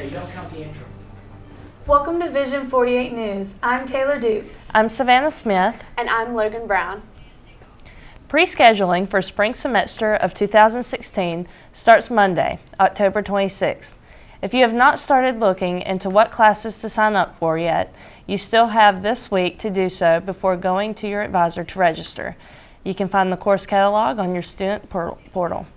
There, you don't count the intro. Welcome to Vision 48 News. I'm Taylor Dupes. I'm Savanna Smith. And I'm Logan Brown. Pre-scheduling for spring semester of 2016 starts Monday, October 26th. If you have not started looking into what classes to sign up for yet, you still have this week to do so before going to your advisor to register. You can find the course catalog on your student portal.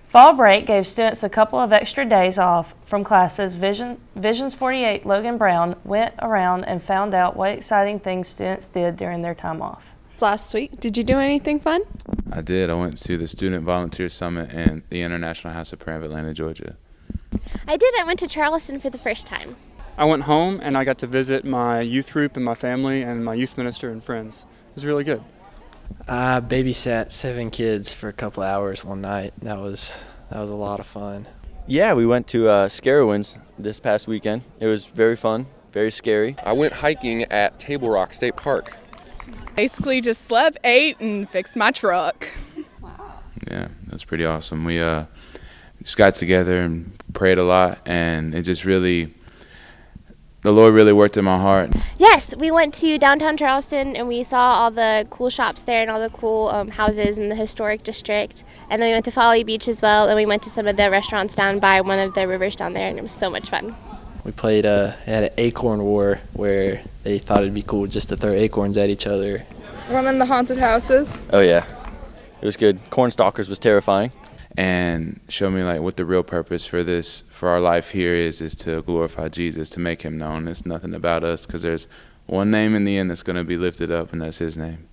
Fall break gave students a couple of extra days off from classes. Visions 48 Logan Brown went around and found out what exciting things students did during their time off. Last week, did you do anything fun? I did. I went to the Student Volunteer Summit and the International House of Prayer of Atlanta, Georgia. I did. I went to Charleston for the first time. I went home and I got to visit my youth group and my family and my youth minister and friends. It was really good. I babysat 7 kids for a couple hours one night. That was a lot of fun. Yeah, we went to Scarowinds this past weekend. It was very fun, very scary. I went hiking at Table Rock State Park. Basically just slept, ate, and fixed my truck. Wow. Yeah, that was pretty awesome. We just got together and prayed a lot, and it just really, the Lord really worked in my heart. Yes, we went to downtown Charleston and we saw all the cool shops there and all the cool houses in the historic district. And then we went to Folly Beach as well, and we went to some of the restaurants down by one of the rivers down there, and it was so much fun. We played had an acorn war where they thought it'd be cool just to throw acorns at each other. One in the haunted houses. Oh yeah, it was good. Cornstalkers was terrifying. And show me like what the real purpose for our life here is to glorify Jesus, to make him known. It's nothing about us, because there's one name in the end that's going to be lifted up, and that's his name.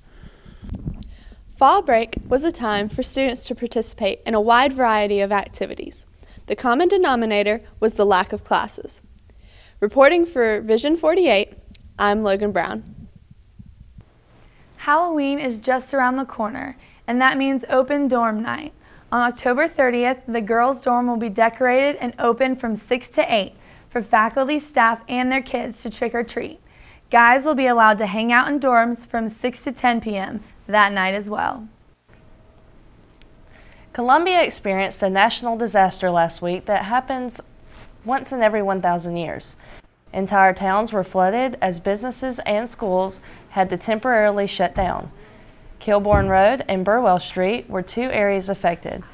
Fall break was a time for students to participate in a wide variety of activities. The common denominator was the lack of classes. Reporting for Vision 48, I'm Logan Brown. Halloween is just around the corner, and that means open dorm night. On October 30th, the girls' dorm will be decorated and open from 6 to 8 for faculty, staff, and their kids to trick or treat. Guys will be allowed to hang out in dorms from 6 to 10 p.m. that night as well. Columbia experienced a national disaster last week that happens once in every 1,000 years. Entire towns were flooded as businesses and schools had to temporarily shut down. Kilbourne Road and Burwell Street were 2 areas affected.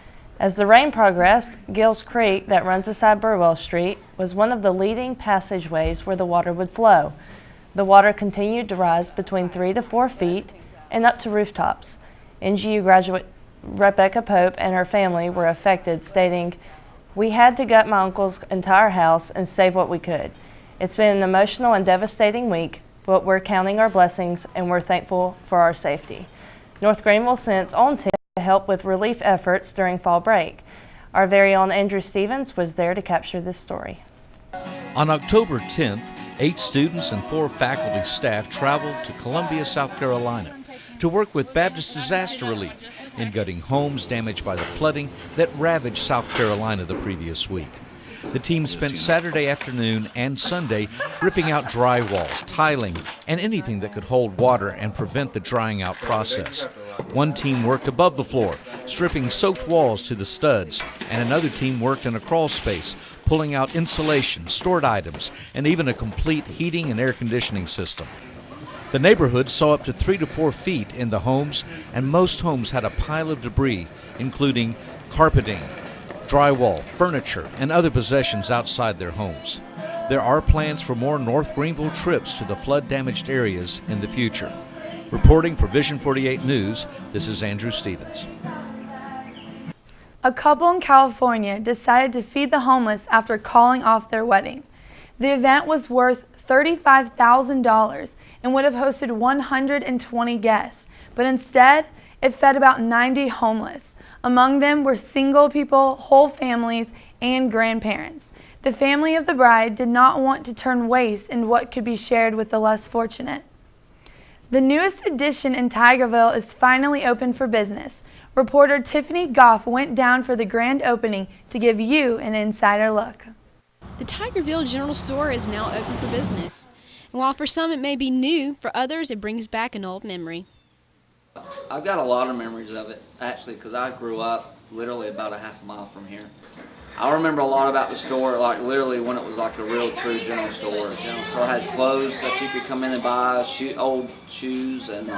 As the rain progressed, Gills Creek, that runs beside Burwell Street, was one of the leading passageways where the water would flow. The water continued to rise between 3 to 4 feet and up to rooftops. NGU graduate Rebecca Pope and her family were affected, stating, "We had to gut my uncle's entire house and save what we could. It's been an emotional and devastating week, but we're counting our blessings and we're thankful for our safety." North Greenville sent its own team to help with relief efforts during fall break. Our very own Andrew Stevens was there to capture this story. On October 10th, 8 students and 4 faculty staff traveled to Columbia, South Carolina to work with Baptist Disaster Relief in gutting homes damaged by the flooding that ravaged South Carolina the previous week. The team spent Saturday afternoon and Sunday ripping out drywall, tiling, and anything that could hold water and prevent the drying out process. One team worked above the floor, stripping soaked walls to the studs, and another team worked in a crawl space, pulling out insulation, stored items, and even a complete heating and air conditioning system. The neighborhood saw up to 3 to 4 feet in the homes, and most homes had a pile of debris, including carpeting, drywall, furniture, and other possessions outside their homes. There are plans for more North Greenville trips to the flood-damaged areas in the future. Reporting for Vision 48 News, this is Andrew Stevens. A couple in California decided to feed the homeless after calling off their wedding. The event was worth $35,000 and would have hosted 120 guests, but instead it fed about 90 homeless. Among them were single people, whole families, and grandparents. The family of the bride did not want to turn waste into what could be shared with the less fortunate. The newest addition in Tigerville is finally open for business. Reporter Tiffany Goff went down for the grand opening to give you an insider look. The Tigerville General Store is now open for business. And while for some it may be new, for others it brings back an old memory. I've got a lot of memories of it, actually, because I grew up literally about a half a mile from here. I remember a lot about the store, like literally when it was like a real true general store. The general store had clothes that you could come in and buy, old shoes and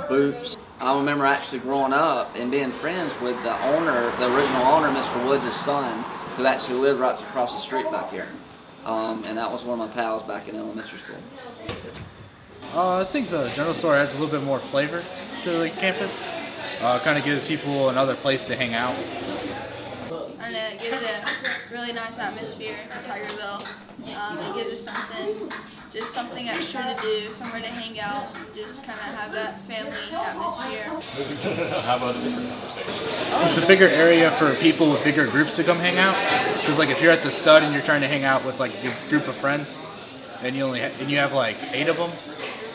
boots. I remember actually growing up and being friends with the owner, the original owner, Mr. Woods' son, who actually lived right across the street back here. And that was one of my pals back in elementary school. I think the general store adds a little bit more flavor to the campus. Kind of gives people another place to hang out. And it gives a really nice atmosphere to Tigerville. It gives us something extra to do, somewhere to hang out, just kind of have that family atmosphere. How about a different conversation? It's a bigger area for people with bigger groups to come hang out. Because like if you're at the Stud and you're trying to hang out with like your group of friends, and you have like 8 of them,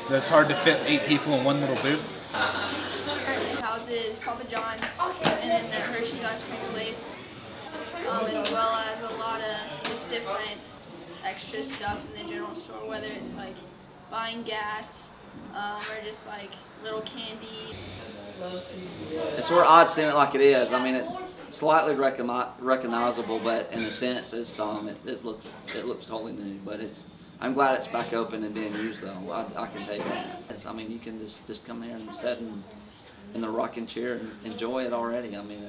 it's hard to fit 8 people in one little booth. Houses, Papa John's, and then the Hershey's ice cream place. As well as a lot of just different extra stuff in the general store, whether it's like buying gas or just like little candy. It's sort of odd seeing it like it is. I mean, it's slightly recognizable, but in a sense, it looks totally new. But I'm glad it's back open and being used though. I can take that. I mean, you can just come here and sit in the rocking chair and enjoy it already. I mean,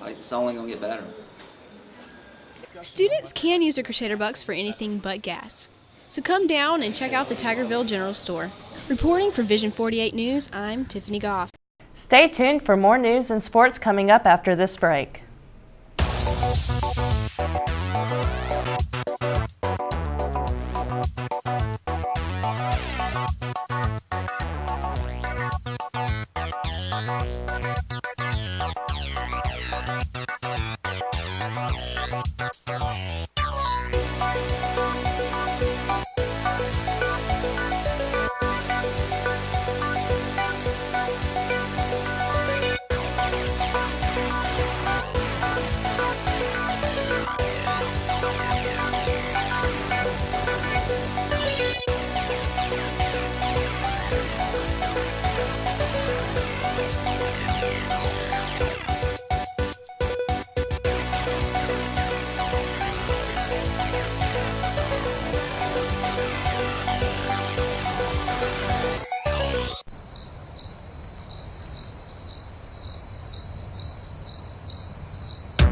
it's only going to get better. Students can use their Crusader bucks for anything but gas. So come down and check out the Tigerville General Store. Reporting for Vision 48 News, I'm Tiffany Goff. Stay tuned for more news and sports coming up after this break.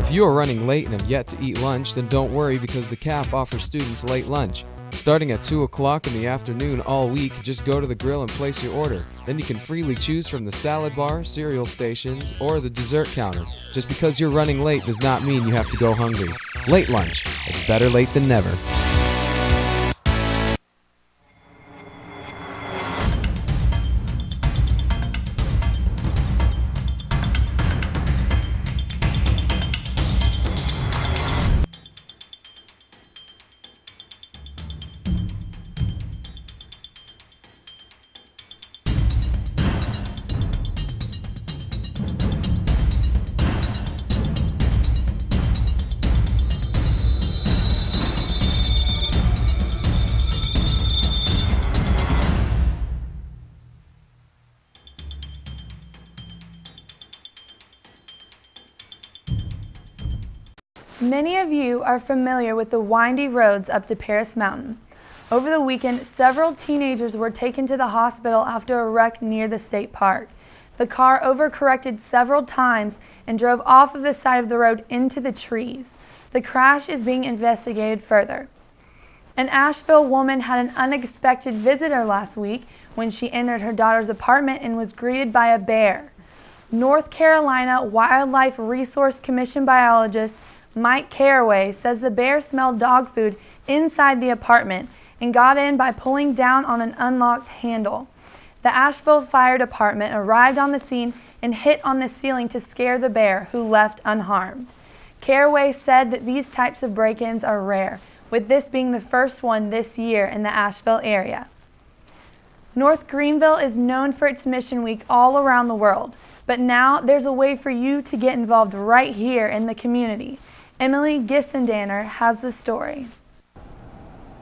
If you are running late and have yet to eat lunch, then don't worry because the CAF offers students late lunch. Starting at 2 o'clock in the afternoon all week, just go to the grill and place your order. Then you can freely choose from the salad bar, cereal stations, or the dessert counter. Just because you're running late does not mean you have to go hungry. Late lunch. It's better late than never. Many of you are familiar with the windy roads up to Paris Mountain. Over the weekend, several teenagers were taken to the hospital after a wreck near the state park. The car overcorrected several times and drove off of the side of the road into the trees. The crash is being investigated further. An Asheville woman had an unexpected visitor last week when she entered her daughter's apartment and was greeted by a bear. North Carolina Wildlife Resource Commission biologist Mike Caraway says the bear smelled dog food inside the apartment and got in by pulling down on an unlocked handle. The Asheville Fire Department arrived on the scene and hit on the ceiling to scare the bear, who left unharmed. Caraway said that these types of break-ins are rare, with this being the first one this year in the Asheville area. North Greenville is known for its Mission Week all around the world, but now there's a way for you to get involved right here in the community. Emily Gissendanner has the story.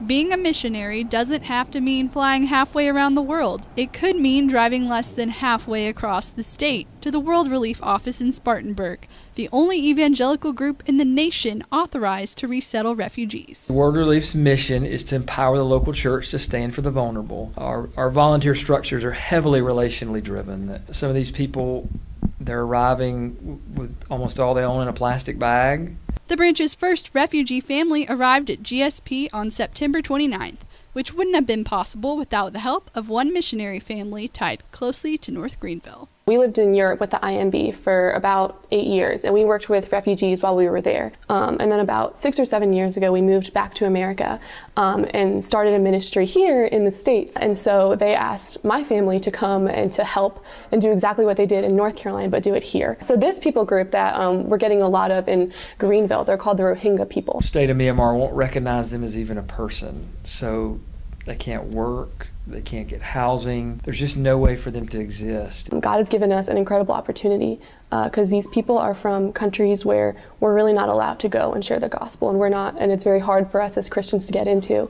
Being a missionary doesn't have to mean flying halfway around the world. It could mean driving less than halfway across the state to the World Relief Office in Spartanburg, the only evangelical group in the nation authorized to resettle refugees. World Relief's mission is to empower the local church to stand for the vulnerable. Our volunteer structures are heavily relationally driven. Some of these people, they're arriving with almost all they own in a plastic bag. The branch's first refugee family arrived at GSP on September 29th, which wouldn't have been possible without the help of one missionary family tied closely to North Greenville. We lived in Europe with the IMB for about 8 years, and we worked with refugees while we were there. And then about 6 or 7 years ago, we moved back to America and started a ministry here in the States. And so they asked my family to come and to help and do exactly what they did in North Carolina, but do it here. So this people group that we're getting a lot of in Greenville, they're called the Rohingya people. The state of Myanmar won't recognize them as even a person, so they can't work. They can't get housing. There's just no way for them to exist. God has given us an incredible opportunity because these people are from countries where we're really not allowed to go and share the gospel, and we're not, and it's very hard for us as Christians to get into.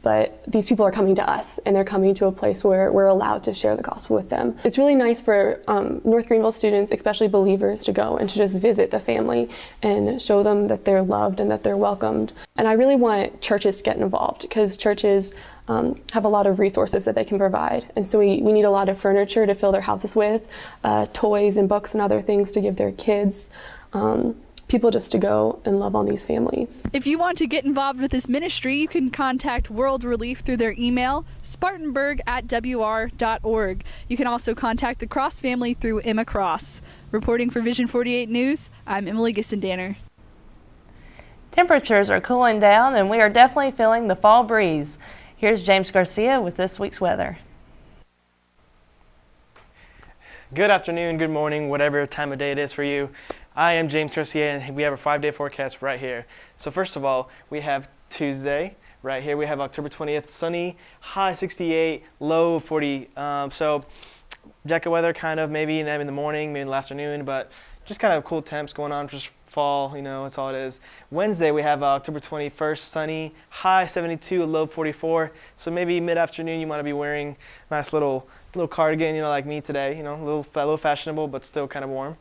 But these people are coming to us, and they're coming to a place where we're allowed to share the gospel with them. It's really nice for North Greenville students, especially believers, to go and to just visit the family and show them that they're loved and that they're welcomed. And I really want churches to get involved because churches have a lot of resources that they can provide. And so we need a lot of furniture to fill their houses with, toys and books and other things to give their kids. People just to go and love on these families. If you want to get involved with this ministry, you can contact World Relief through their email, spartanburg@wr.org. You can also contact the Cross family through Emma Cross. Reporting for Vision 48 News, I'm Emily Gissendanner. Temperatures are cooling down and we are definitely feeling the fall breeze. Here's James Garcia with this week's weather. Good afternoon, good morning, whatever time of day it is for you. I am James Garcia, and we have a 5-day forecast right here. So first of all, we have Tuesday right here. We have October 20th, sunny, high 68, low 40. So jacket weather kind of maybe in the morning, maybe in the afternoon, but just kind of cool temps going on, just fall, that's all it is. Wednesday, we have October 21st, sunny, high 72, low 44. So maybe mid-afternoon, you want to be wearing a nice little cardigan, like me today, a little fashionable, but still kind of warm.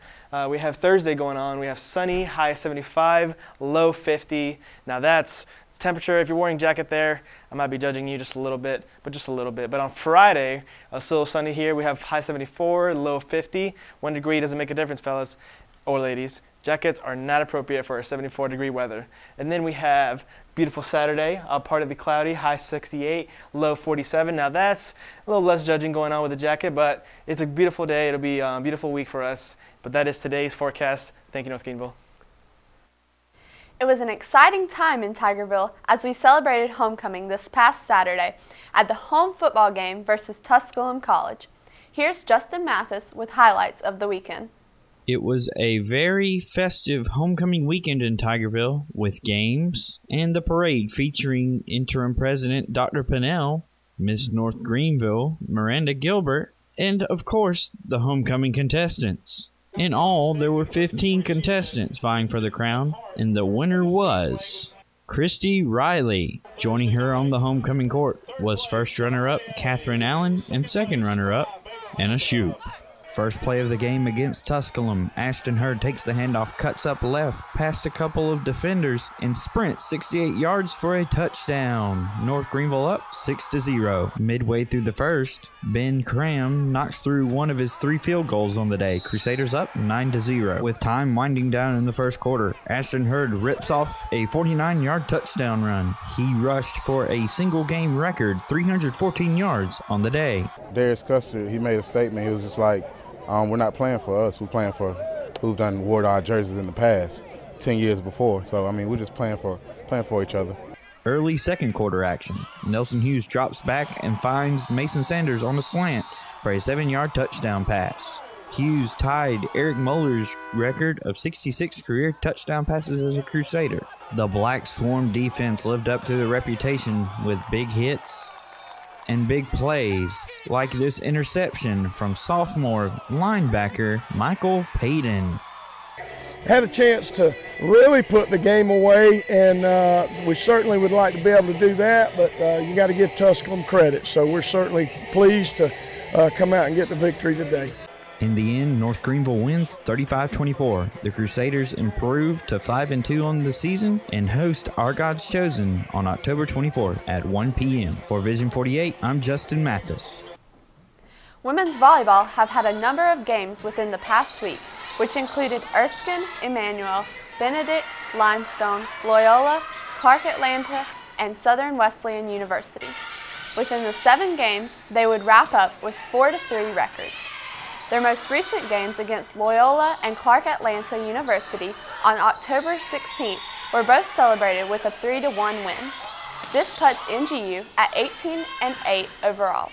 We have Thursday going on. We have sunny, high 75, low 50. Now that's temperature. If you're wearing a jacket there, I might be judging you just a little bit, but just a little bit. But on Friday, still sunny here. We have high 74, low 50. 1 degree doesn't make a difference, fellas or ladies. Jackets are not appropriate for our 74-degree weather. And then we have beautiful Saturday, partly cloudy, high 68, low 47. Now that's a little less judging going on with the jacket, but it's a beautiful day. It'll be a beautiful week for us. But that is today's forecast. Thank you, North Greenville. It was an exciting time in Tigerville as we celebrated homecoming this past Saturday at the home football game versus Tusculum College. Here's Justin Mathis with highlights of the weekend. It was a very festive homecoming weekend in Tigerville with games and the parade featuring interim president Dr. Pinnell, Miss North Greenville, Miranda Gilbert, and of course the homecoming contestants. In all, there were 15 contestants vying for the crown, and the winner was Christy Riley. Joining her on the homecoming court was first runner-up Catherine Allen and second runner-up Anna Shoup. First play of the game against Tusculum, Ashton Hurd takes the handoff, cuts up left, past a couple of defenders, and sprints 68 yards for a touchdown. North Greenville up 6-0. Midway through the first, Ben Cram knocks through one of his 3 field goals on the day. Crusaders up 9-0. With time winding down in the first quarter, Ashton Hurd rips off a 49-yard touchdown run. He rushed for a single-game record 314 yards on the day. Darius Custer, he made a statement. He was just like, we're not playing for us. We're playing for who've wore our jerseys in the past, 10 years before. So, we're just playing for each other. Early second quarter action. Nelson Hughes drops back and finds Mason Sanders on a slant for a 7-yard touchdown pass. Hughes tied Eric Muller's record of 66 career touchdown passes as a Crusader. The Black Swarm defense lived up to their reputation with big hits and big plays, like this interception from sophomore linebacker Michael Payton. had a chance to really put the game away, and we certainly would like to be able to do that, but you got to give Tusculum credit. So we're certainly pleased to come out and get the victory today. In the end, North Greenville wins 35-24. The Crusaders improve to 5-2 on the season and host Our God's Chosen on October 24th at 1 p.m. For Vision 48, I'm Justin Mathis. Women's volleyball have had a number of games within the past week, which included Erskine, Emmanuel, Benedict, Limestone, Loyola, Clark Atlanta, and Southern Wesleyan University. Within the 7 games, they would wrap up with 4-3 record. Their most recent games against Loyola and Clark Atlanta University on October 16th were both celebrated with a 3-1 win. This puts NGU at 18-8 overall.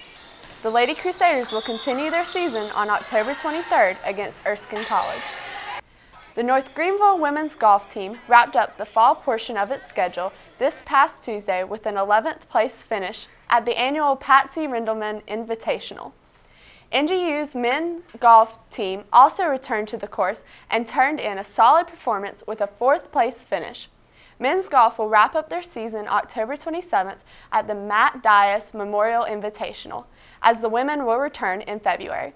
The Lady Crusaders will continue their season on October 23rd against Erskine College. The North Greenville women's golf team wrapped up the fall portion of its schedule this past Tuesday with an 11th place finish at the annual Patsy Rindleman Invitational. NGU's men's golf team also returned to the course and turned in a solid performance with a 4th place finish. Men's golf will wrap up their season October 27th at the Matt Dias Memorial Invitational, as the women will return in February.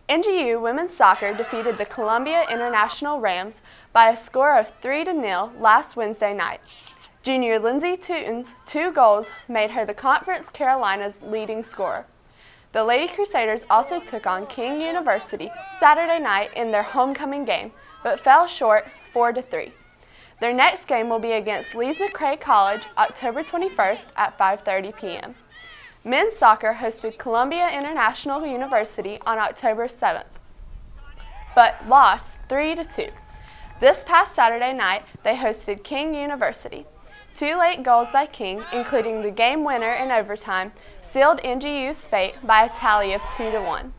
NGU women's soccer defeated the Columbia International Rams by a score of 3-0 last Wednesday night. Junior Lindsay Tootin's 2 goals made her the Conference Carolina's leading scorer. The Lady Crusaders also took on King University Saturday night in their homecoming game, but fell short 4-3. Their next game will be against Lees-McRae College October 21st at 5:30 p.m. Men's soccer hosted Columbia International University on October 7th, but lost 3-2. This past Saturday night, they hosted King University. 2 late goals by King, including the game winner in overtime, sealed NGU's fate by a tally of 2-1.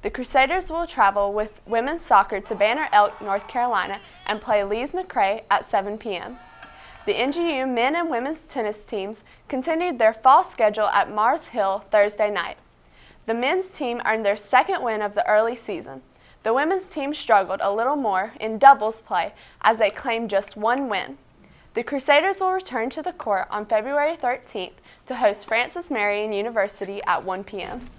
The Crusaders will travel with women's soccer to Banner Elk, North Carolina, and play Lees-McRae at 7 p.m. The NGU men and women's tennis teams continued their fall schedule at Mars Hill Thursday night. The men's team earned their 2nd win of the early season. The women's team struggled a little more in doubles play as they claimed just 1 win. The Crusaders will return to the court on February 13th to host Francis Marion University at 1 p.m.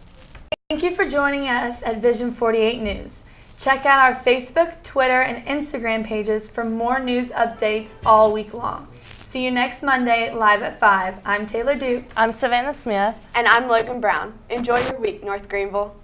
Thank you for joining us at Vision 48 News. Check out our Facebook, Twitter, and Instagram pages for more news updates all week long. See you next Monday, live at 5. I'm Taylor Dupes. I'm Savanna Smith. And I'm Logan Brown. Enjoy your week, North Greenville.